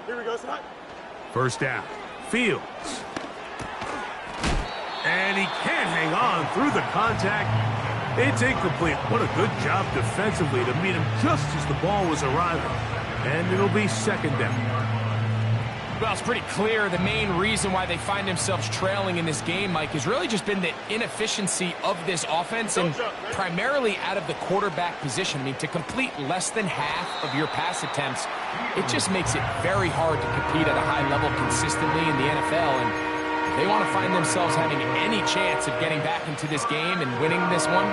Here we go, son. First down. Fields. And he can't hang on through the contact. It's incomplete. What a good job defensively to meet him just as the ball was arriving. And it'll be second down. Well, it's pretty clear the main reason why they find themselves trailing in this game, Mike, has really just been the inefficiency of this offense and primarily out of the quarterback position. I mean, to complete less than half of your pass attempts, it just makes it very hard to compete at a high level consistently in the NFL. And if they want to find themselves having any chance of getting back into this game and winning this one,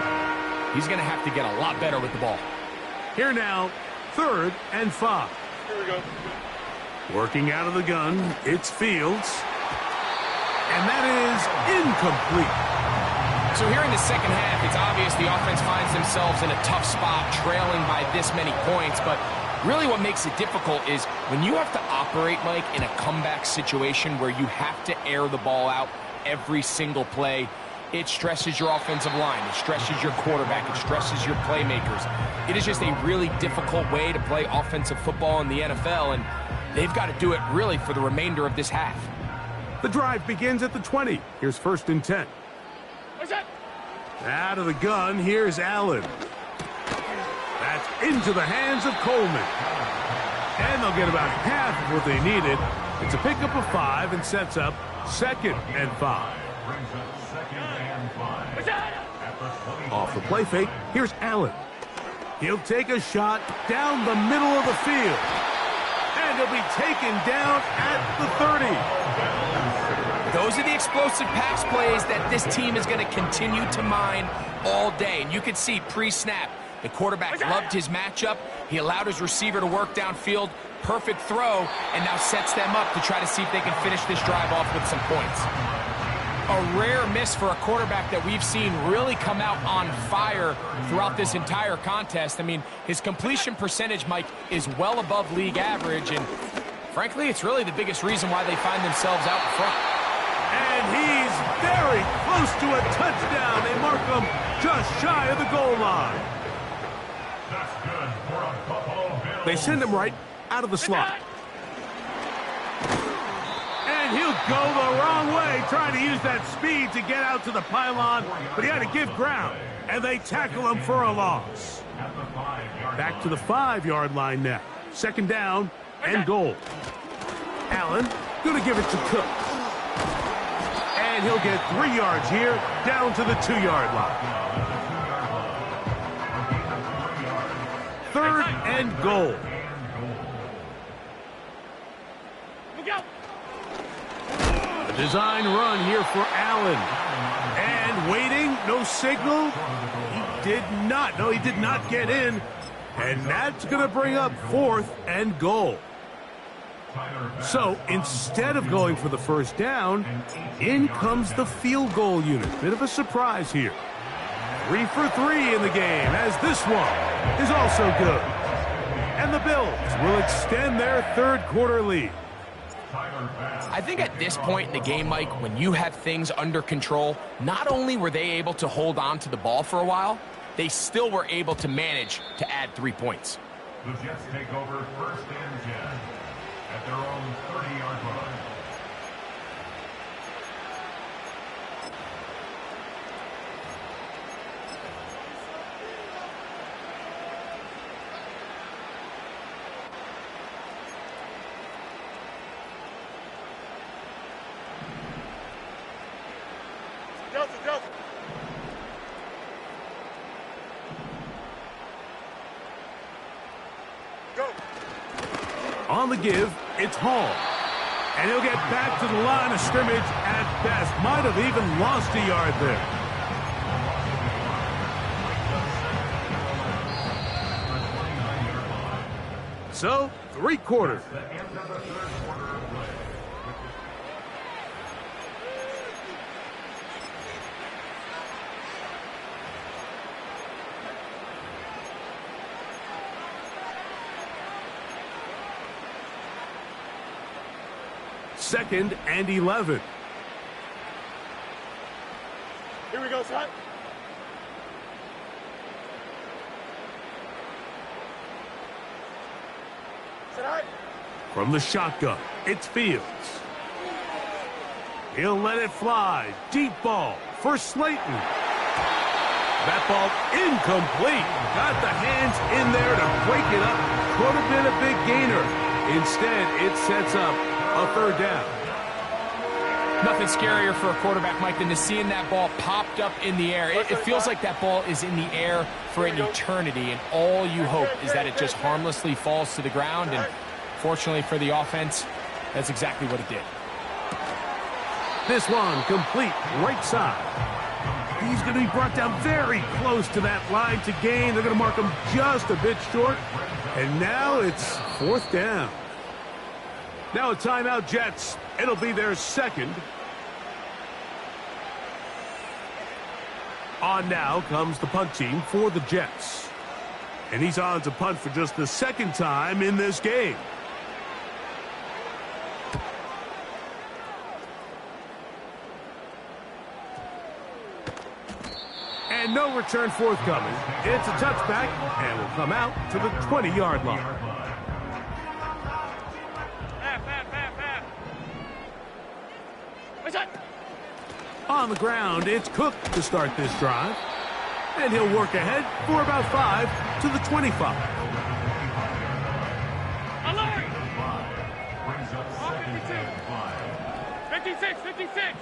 he's going to have to get a lot better with the ball. Here now, 3rd and 5. Here we go. Working out of the gun, it's Fields. And that is incomplete. So here in the second half, it's obvious the offense finds themselves in a tough spot, trailing by this many points. But really what makes it difficult is when you have to operate, Mike, in a comeback situation where you have to air the ball out every single play, it stresses your offensive line. It stresses your quarterback. It stresses your playmakers. It is just a really difficult way to play offensive football in the NFL, and they've got to do it really for the remainder of this half. The drive begins at the 20. Here's 1st and 10. What's that? Out of the gun, here's Allen. That's into the hands of Coleman. And they'll get about half of what they needed. It's a pickup of 5 and sets up 2nd and 5. Off the play fake, here's Allen. He'll take a shot down the middle of the field. And he'll be taken down at the 30. Those are the explosive pass plays that this team is going to continue to mine all day. And you can see pre-snap, the quarterback loved his matchup. He allowed his receiver to work downfield. Perfect throw, and now sets them up to try to see if they can finish this drive off with some points. A rare miss for a quarterback that we've seen really come out on fire throughout this entire contest. I mean, his completion percentage, Mike, is well above league average, and frankly, it's really the biggest reason why they find themselves out in front. And he's very close to a touchdown. They mark him just shy of the goal line. They send him right out of the slot. And he'll go the wrong way, trying to use that speed to get out to the pylon, but he had to give ground, and they tackle him for a loss. Back to the 5-yard line now. 2nd down and goal. Allen going to give it to Cook. And he'll get 3 yards here, down to the 2-yard line. 3rd and goal. A design run here for Allen. And waiting, no signal. He did not get in. And that's going to bring up 4th and goal. So instead of going for the 1st down, in comes the field goal unit. Bit of a surprise here. 3 for 3 in the game, as this one is also good. And the Bills will extend their 3rd quarter lead. I think at this point in the game, Mike, when you have things under control, not only were they able to hold on to the ball for a while, they still were able to manage to add 3 points. The Jets take over 1st and 10 at their own 30-yard line. On the give, it's Hall. And he'll get back to the line of scrimmage at best. Might have even lost a yard there. So, 3 quarters. Second and 11. Here we go, son. Sit high. From the shotgun, it's Fields. He'll let it fly. Deep ball for Slayton. That ball incomplete. Got the hands in there to break it up. Could have been a big gainer. Instead, it sets up a third down. Nothing scarier for a quarterback, Mike, than to seeing that ball popped up in the air. It feels like that ball is in the air for an eternity, and all you hope is that it just harmlessly falls to the ground. And fortunately for the offense, that's exactly what it did. This one complete right side. He's going to be brought down very close to that line to gain. They're going to mark him just a bit short. And now it's fourth down. Now a timeout, Jets. It'll be their second. On now comes the punt team for the Jets. And he's on to punt for just the second time in this game. And no return forthcoming. It's a touchback and will come out to the 20-yard line. On the ground, it's Cook to start this drive. And he'll work ahead for about 5 to the 25. Alert! 56, 56.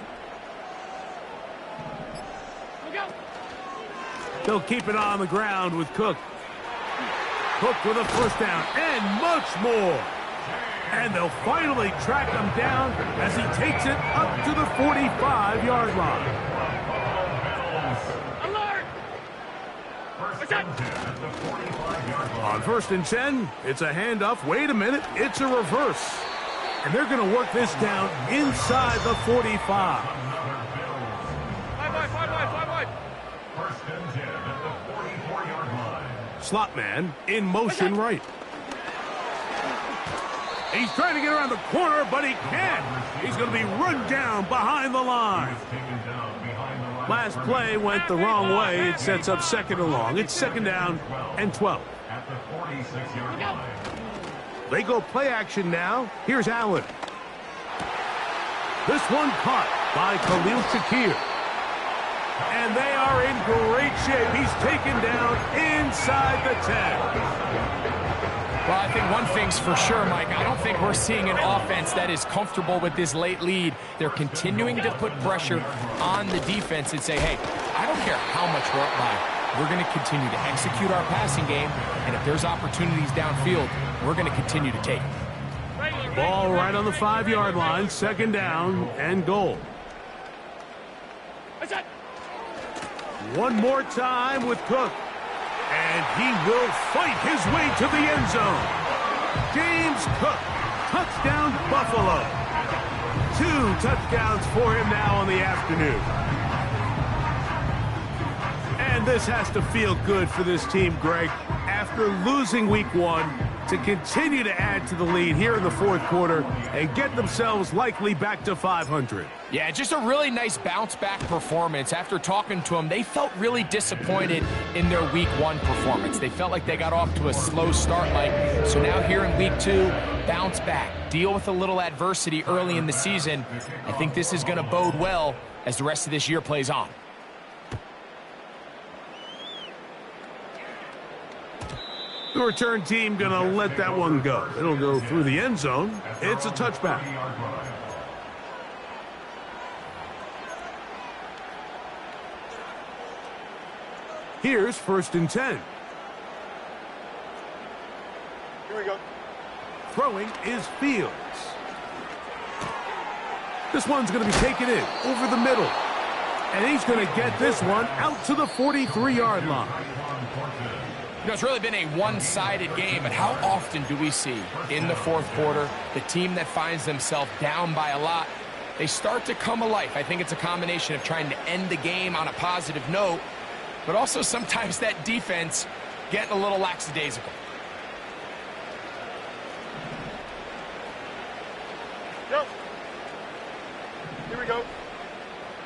Look out. They'll keep it on the ground with Cook. Cook with a first down and much more. And they'll finally track him down as he takes it up to the 45-yard line. Alert! On 1st and 10, it's a handoff. Wait a minute, it's a reverse. And they're going to work this down inside the 45. Five wide. First and 10 at the 44-yard line. Slot man in motion right. He's trying to get around the corner, but he can't. He's going to be run down behind the line. Last play went the wrong way. It sets up second and long. It's second down and 12. At the 46-yard line. They go play action now. Here's Allen. This one caught by Khalil Shakir. And they are in great shape. He's taken down inside the 10. Well, I think one thing's for sure, Mike. I don't think we're seeing an offense that is comfortable with this late lead. They're continuing to put pressure on the defense and say, hey, I don't care how much we're up by. We're going to continue to execute our passing game, and if there's opportunities downfield, we're going to continue to take it. Ball right on the 5-yard line, second down and goal. One more time with Cook. And he will fight his way to the end zone. James Cook, touchdown Buffalo. 2 touchdowns for him now on the afternoon. And this has to feel good for this team, Greg. After losing week 1, to continue to add to the lead here in the fourth quarter and get themselves likely back to 500. Yeah, just a really nice bounce-back performance. After talking to them, they felt really disappointed in their Week 1 performance. They felt like they got off to a slow start, Mike. So now here in Week 2, bounce back, deal with a little adversity early in the season. I think this is going to bode well as the rest of this year plays on. The return team going to let that one go. It'll go through the end zone. It's a touchback. Here's 1st and 10. Here we go. Throwing is Fields. This one's going to be taken in over the middle. And he's going to get this one out to the 43-yard line. You know, it's really been a one-sided game, but how often do we see in the fourth quarter the team that finds themselves down by a lot, they start to come alive? I think it's a combination of trying to end the game on a positive note, but also sometimes that defense getting a little lackadaisical. Yep. Here we go.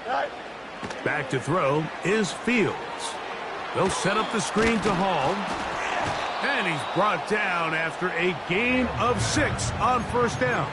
All right. Back to throw is Fields. They'll set up the screen to Hall. And he's brought down after a gain of 6 on first down.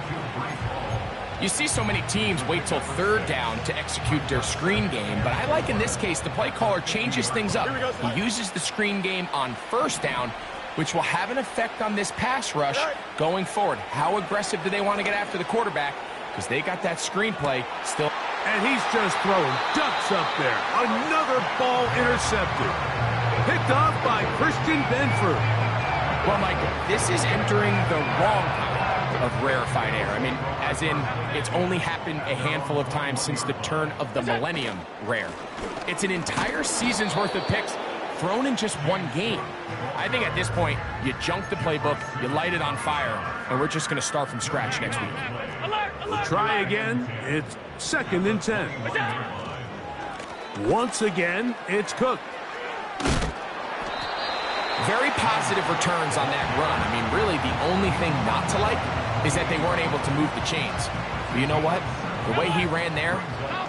You see so many teams wait till third down to execute their screen game, but I like in this case the play caller changes things up. He uses the screen game on first down, which will have an effect on this pass rush going forward. How aggressive do they want to get after the quarterback? Because they got that screen play still. And he's just throwing ducks up there. Another ball intercepted. Picked off by Christian Benford. Well, Mike, this is entering the wrong kind of rarefied air. I mean, as in, it's only happened a handful of times since the turn of the millennium rare. It's an entire season's worth of picks thrown in just one game. I think at this point, you junk the playbook, you light it on fire, and we're just going to start from scratch next week. We'll try again. It's 2nd and 10. Once again, it's Cook. Very positive returns on that run. I mean, really, the only thing not to like is that they weren't able to move the chains. But you know what? The way he ran there,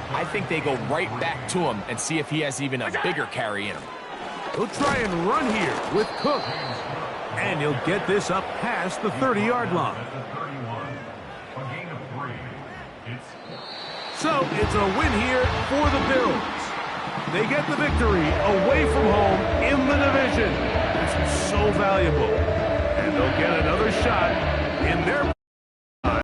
I think they go right back to him and see if he has even a bigger carry in him. He'll try and run here with Cook. And he'll get this up past the 30-yard line. So it's a win here for the Bills. They get the victory away from home in the division. This is so valuable. And they'll get another shot in their